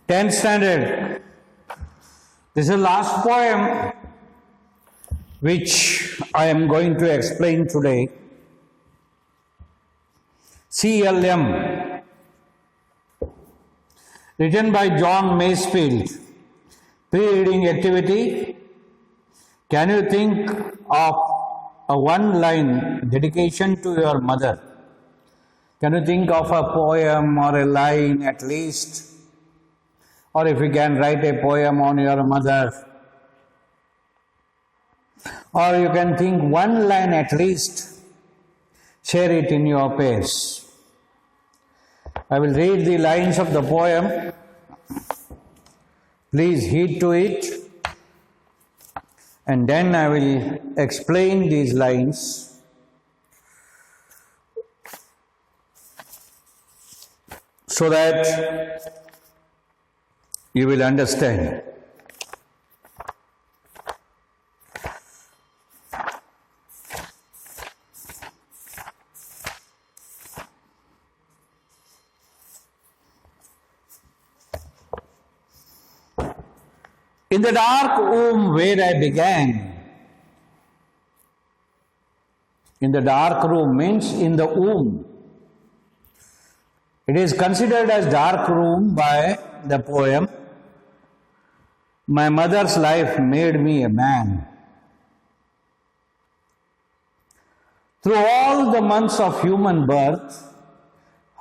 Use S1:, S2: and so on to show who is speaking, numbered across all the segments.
S1: 10th standard. This is the last poem which I am going to explain today. C.L.M. written by John Masefield. Pre-reading activity. Can you think of a one-line dedication to your mother? Can you think of a poem or a line at least? Or if you can write a poem on your mother. Or you can think one line at least. Share it in your pace. I will read the lines of the poem. Please heed to it. And then I will explain these lines. So that you will understand. In the dark womb where I began. In the dark room means in the womb. It is considered as dark room by the poem. My mother's life made me a man. Through all the months of human birth,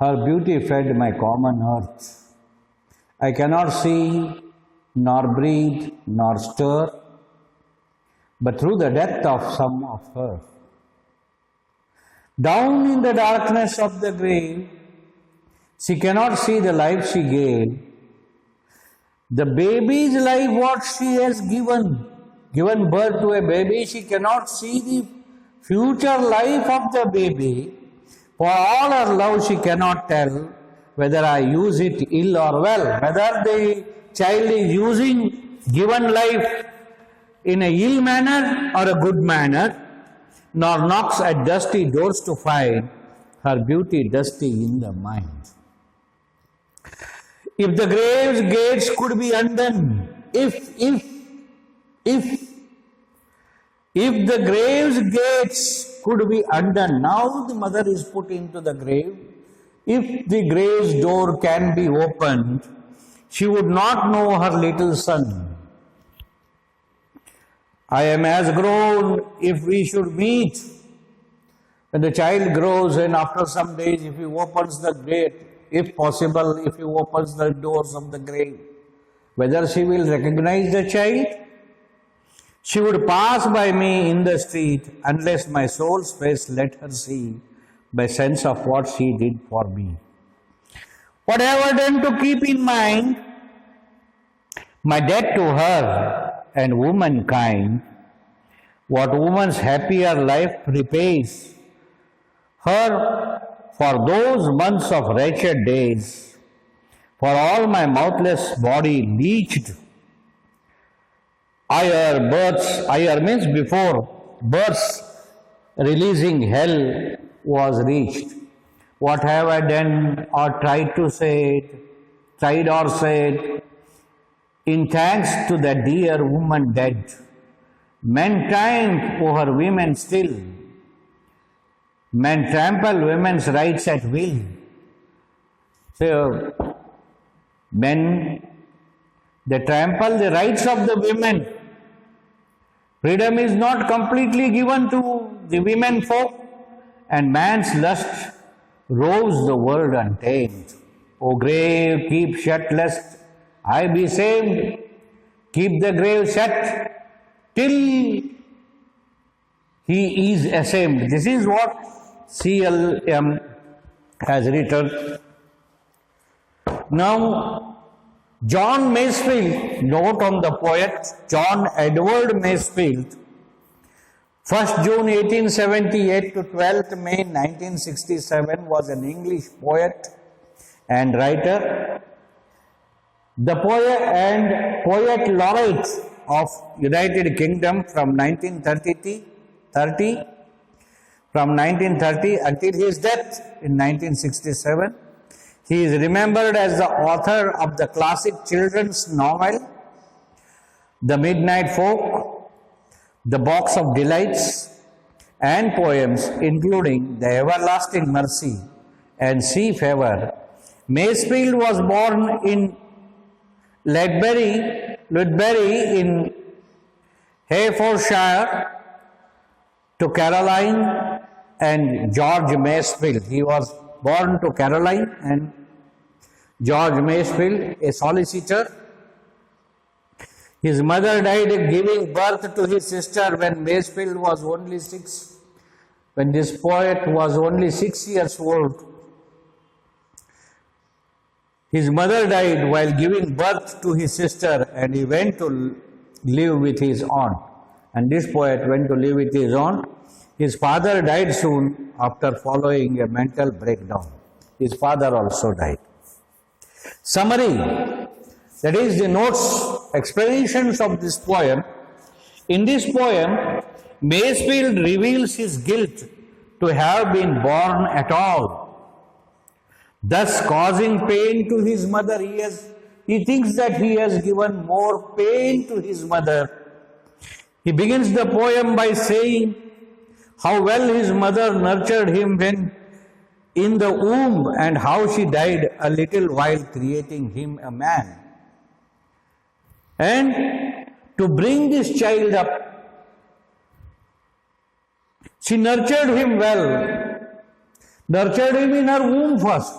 S1: her beauty fed my common earth. I cannot see, nor breathe, nor stir, but through the depth of some of her. Down in the darkness of the grave, she cannot see the life she gave. The baby's life, what she has given birth to a baby, she cannot see the future life of the baby. For all her love, she cannot tell whether I use it ill or well, whether the child is using given life in a ill manner or a good manner, nor knocks at dusty doors to find her beauty dusty in the mind. If the grave's gates could be undone, if the grave's gates could be undone, now the mother is put into the grave, if the grave's door can be opened, she would not know her little son. I am as grown if we should meet. When the child grows and after some days, if he opens the gate, if possible, if he opens the doors of the grave, whether she will recognize the child? She would pass by me in the street unless my soul's face let her see by sense of what she did for me. What have I done to keep in mind my debt to her and womankind? What woman's happier life repays her for those months of wretched days, for all my mouthless body leached. Ire means before births, releasing hell was reached. What have I done or tried or said, in thanks to the dear woman dead? Men triumph over women still. Men trample women's rights at will. So, men, they trample the rights of the women. Freedom is not completely given to the women folk, and man's lust roves the world untamed. O grave, keep shut lest I be saved. Keep the grave shut till he is ashamed. This is what C.L.M. has written. Now, John Masefield, note on the poet John Edward Masefield, 1st June 1878 to 12th May 1967, was an English poet and writer. The poet and poet laureate of United Kingdom from 1930 until his death in 1967. He is remembered as the author of the classic children's novel, The Midnight Folk, The Box of Delights, and poems including The Everlasting Mercy and Sea Fever. Masefield was born in Ludbury in Herefordshire to Caroline and George Masefield. He was born to Caroline and George Masefield, a solicitor. His mother died giving birth to his sister when Masefield was only 6. When this poet was only 6 years old, his mother died while giving birth to his sister, and he went to live with his aunt. And this poet went to live with his aunt. His father died soon after following a mental breakdown. His father also died. Summary, that is the notes, explanations of this poem. In this poem, Masefield reveals his guilt to have been born at all, thus causing pain to his mother. He thinks that he has given more pain to his mother. He begins the poem by saying how well his mother nurtured him when in the womb and how she died a little while creating him a man. And to bring this child up, she nurtured him well, nurtured him in her womb first.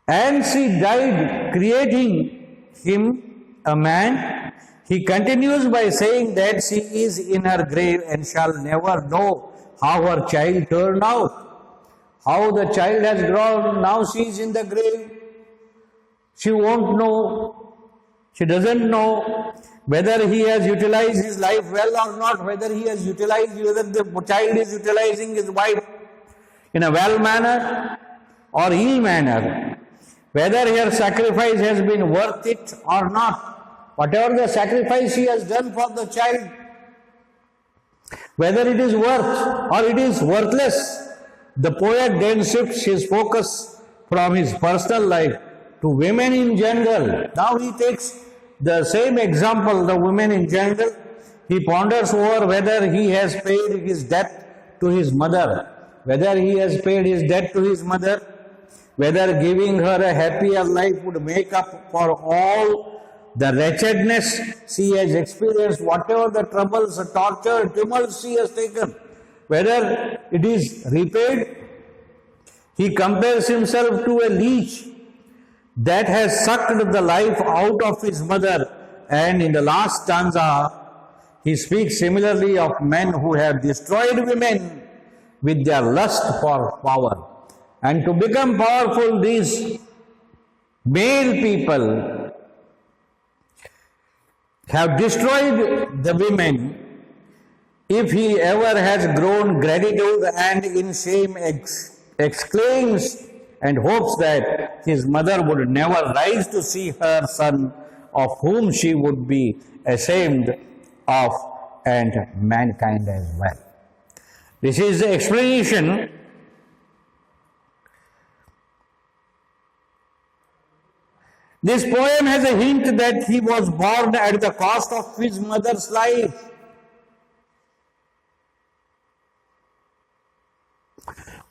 S1: And she died creating him a man. He continues by saying that she is in her grave and shall never know how her child turned out. How the child has grown, now she is in the grave. She won't know, she doesn't know whether he has utilized his life well or not, whether the child is utilizing his wife in a well manner or ill manner, whether her sacrifice has been worth it or not, whatever the sacrifice he has done for the child, whether it is worth or it is worthless. The poet then shifts his focus from his personal life to women in general. Now he takes the same example, the women in general. He ponders over whether he has paid his debt to his mother, whether giving her a happier life would make up for all the wretchedness she has experienced, whatever the troubles, the torture, tumults she has taken, whether it is repaid. He compares himself to a leech that has sucked the life out of his mother, and in the last stanza he speaks similarly of men who have destroyed women with their lust for power. And to become powerful, these male people have destroyed the women. If he ever has grown gratitude and in shame exclaims and hopes that his mother would never rise to see her son, of whom she would be ashamed of, and mankind as well. This is the explanation. This poem has a hint that he was born at the cost of his mother's life.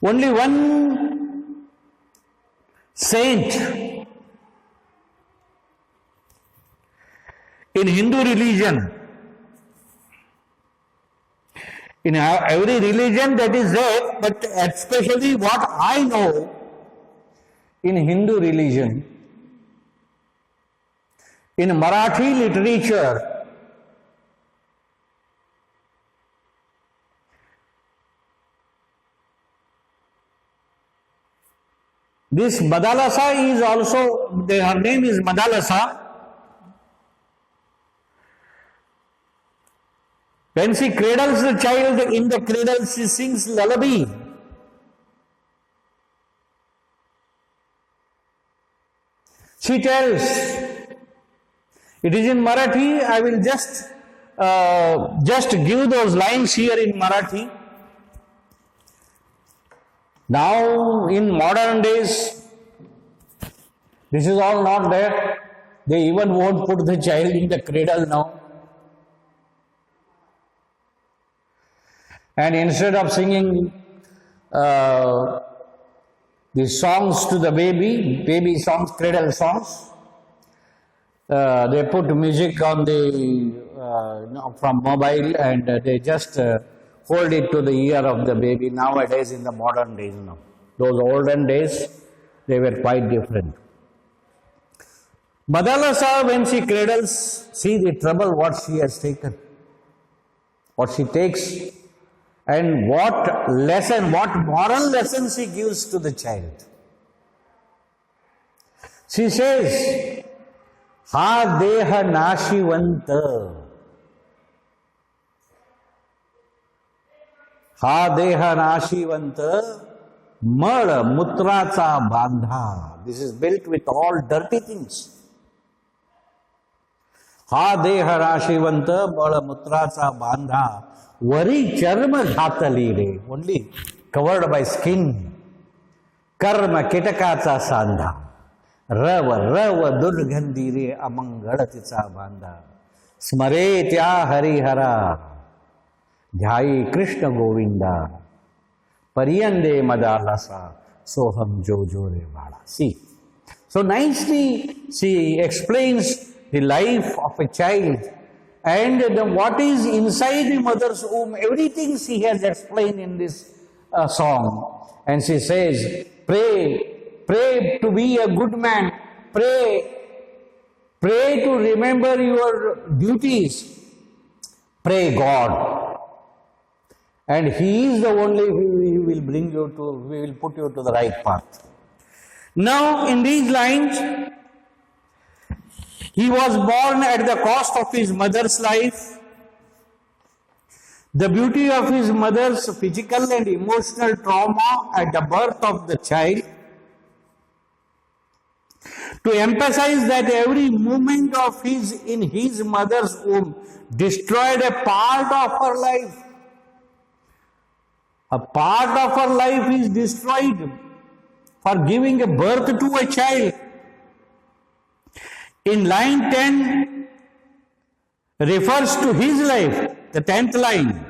S1: Only one saint in Hindu religion, in every religion that is there, but especially what I know in Hindu religion, in Marathi literature, this Madalasa is also, her name is Madalasa. When she cradles the child in the cradle, she sings lullaby. She tells, it is in Marathi. I will just give those lines here in Marathi. Now, in modern days, this is all not there. They even won't put the child in the cradle now. And instead of singing the songs to the baby songs, cradle songs, they put music on the from mobile, and they just hold it to the ear of the baby. Nowadays, in the modern days, now those olden days, they were quite different. Madalasa, when she cradles, see the trouble what she has taken, what she takes, and what lesson, what moral lesson she gives to the child. She says, Ha deha nashivanta. Ha deha nashivanta mala mutracha bandha. This is built with all dirty things. Ha deha nashivanta mala mutracha bandha. Vari charma ghatali re. Only covered by skin. Karma kitakacha sandha. Rava durgandire amangalaticha bandha. Smare tya harihara. Dhyayi Krishna Govinda. Pariyande madalasa. Soham jojore vada. See. So nicely she explains the life of a child and what is inside the mother's womb. Everything she has explained in this song. And she says, pray to be a good man. Pray to remember your duties. Pray God. And He is the only who will bring you to, we will put you to the right path. Now, in these lines, he was born at the cost of his mother's life. The beauty of his mother's physical and emotional trauma at the birth of the child. To emphasize that every moment of his in his mother's womb destroyed a part of her life. A part of her life is destroyed for giving a birth to a child. In line 10 refers to his life, the 10th line.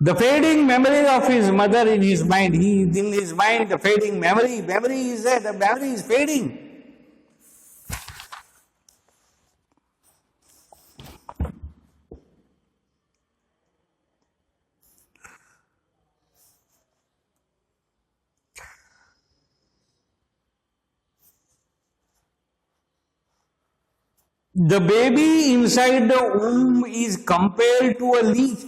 S1: The fading memory of his mother in his mind, the fading memory is there, the memory is fading. The baby inside the womb is compared to a leech.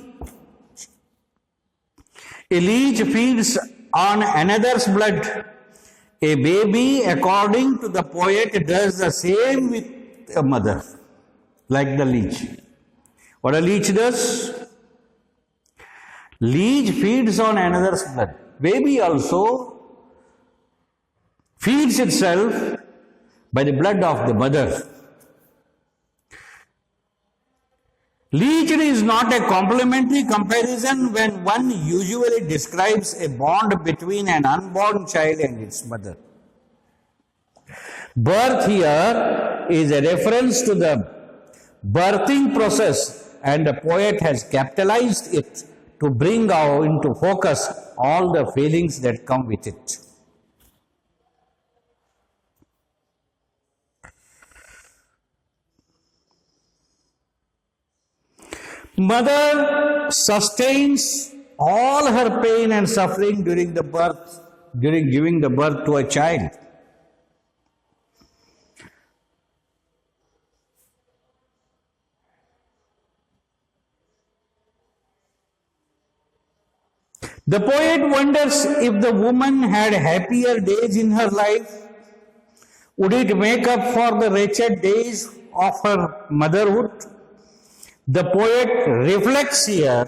S1: A leech feeds on another's blood. A baby, according to the poet, does the same with a mother, like the leech. What a leech does? Leech feeds on another's blood. Baby also feeds itself by the blood of the mother. Leech is not a complimentary comparison when one usually describes a bond between an unborn child and its mother. Birth here is a reference to the birthing process, and the poet has capitalized it to bring out into focus all the feelings that come with it. Mother sustains all her pain and suffering during giving the birth to a child. The poet wonders if the woman had happier days in her life, would it make up for the wretched days of her motherhood? The poet reflects here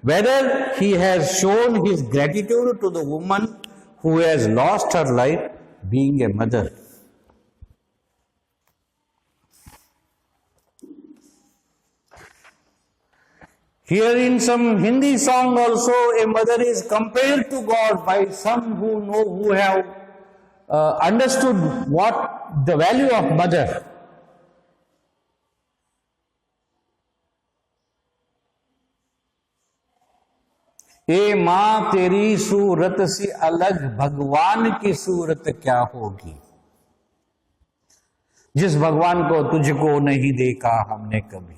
S1: whether he has shown his gratitude to the woman who has lost her life being a mother. Here in some Hindi song also, a mother is compared to God by some who have understood what the value of mother. ए माँ तेरी सूरत से अलग भगवान की सूरत क्या होगी, जिस भगवान को तुझको नहीं देखा हमने कभी.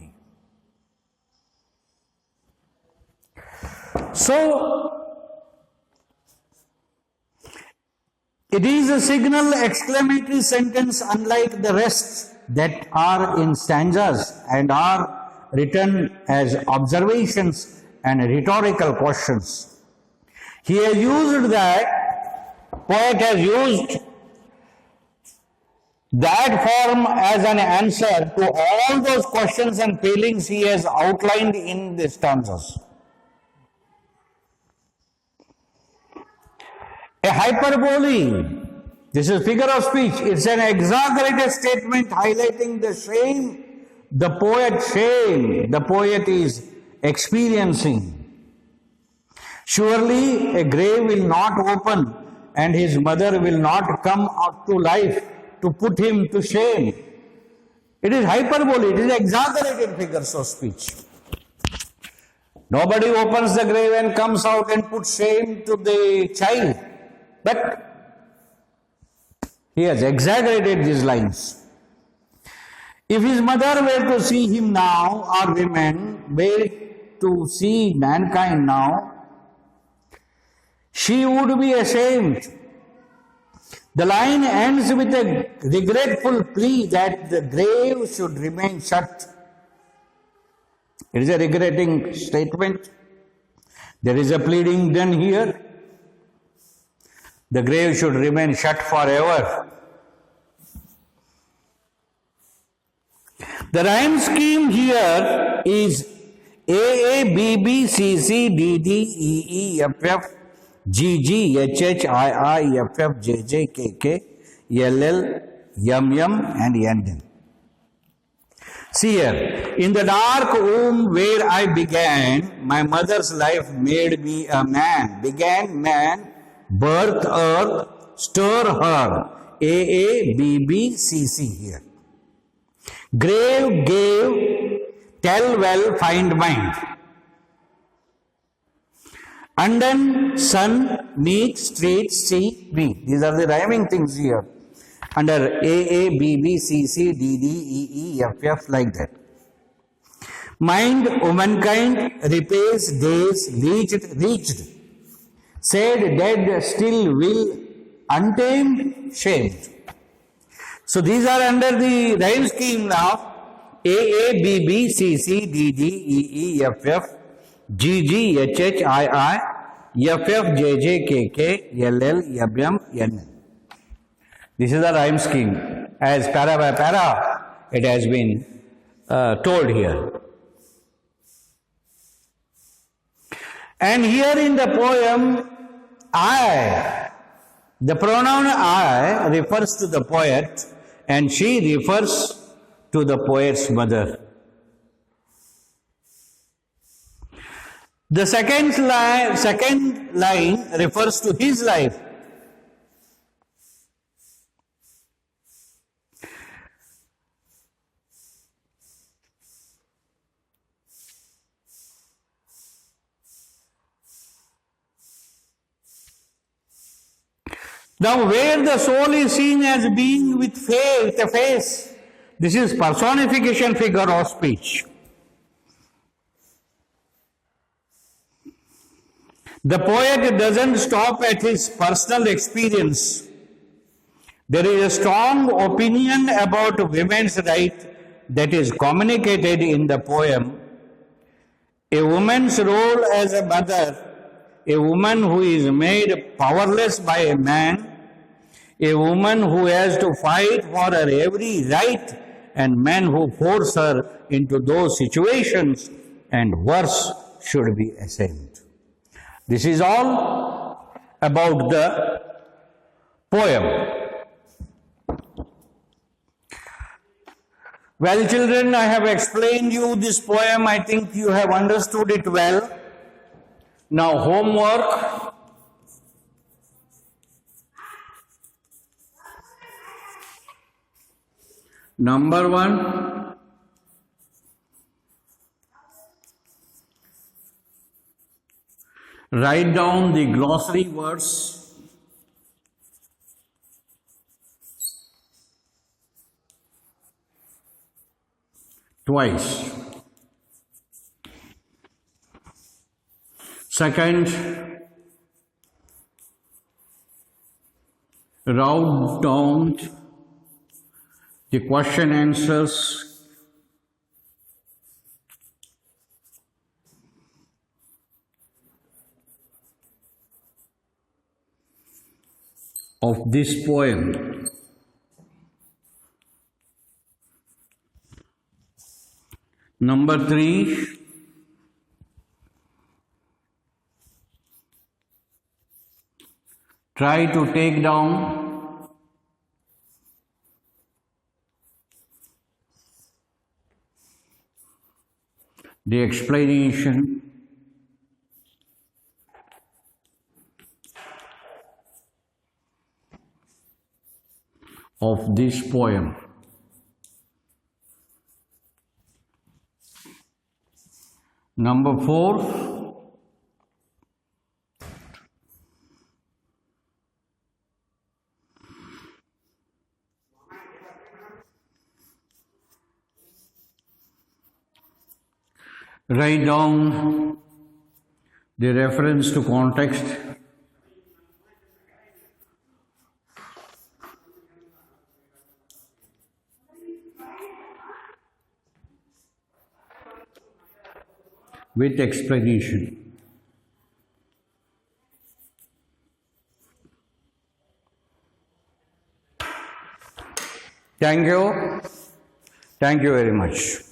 S1: So, it is a signal exclamatory sentence unlike the rest that are in stanzas and are written as observations and rhetorical questions. He has used that, poet has used that form as an answer to all those questions and feelings he has outlined in the stanzas. A hyperbole, this is figure of speech, it's an exaggerated statement highlighting the shame the poet is experiencing. Surely a grave will not open and his mother will not come out to life to put him to shame. It is hyperbole, it is exaggerated figures of speech. Nobody opens the grave and comes out and puts shame to the child. But he has exaggerated these lines. If his mother were to see him now, or women were to see mankind now, she would be ashamed. The line ends with a regretful plea that the grave should remain shut. It is a regretting statement. There is a pleading done here. The grave should remain shut forever. The rhyme scheme here is A, B, B, C, C, D, D, E, E, F, F, G, G, H, H, I, I, F, F, J, J, K, K, L, L, M, M, and N, N. See here, in the dark womb where I began, my mother's life made me a man. Began man, birth earth, stir her. A, B, B, C, C here. Grave, gave, tell well, find mind. Undone, sun, meek, street, sea, me. These are the rhyming things here. Under A, B, B, C, C, D, D, E, E, F, F, like that. Mind, womankind, repays, days, reached. Said, dead, still, will, untamed, shamed. So these are under the rhyme scheme now. A, B, B, C, C, D, D, E, E, F, F, G, G, H, H, I, I, F, F, J, J, K, K, L, L, M, M, N. This is the rhyme scheme. As para by para, it has been told here. And here in the poem, I, the pronoun I refers to the poet and she refers to the poet's mother. The second line refers to his life. Now, where the soul is seen as being with a face, this is personification figure of speech. The poet doesn't stop at his personal experience. There is a strong opinion about women's right that is communicated in the poem. A woman's role as a mother, a woman who is made powerless by a man, a woman who has to fight for her every right, and men who force her into those situations, and worse, should be ashamed. This is all about the poem. Well, children, I have explained you this poem. I think you have understood it well. Now, homework. Number 1. Write down the glossary words twice. Second, write down the question answers of this poem. Number 3, try to take down the explanation of this poem. Number 4, write down the reference to context with explanation. Thank you. Thank you very much.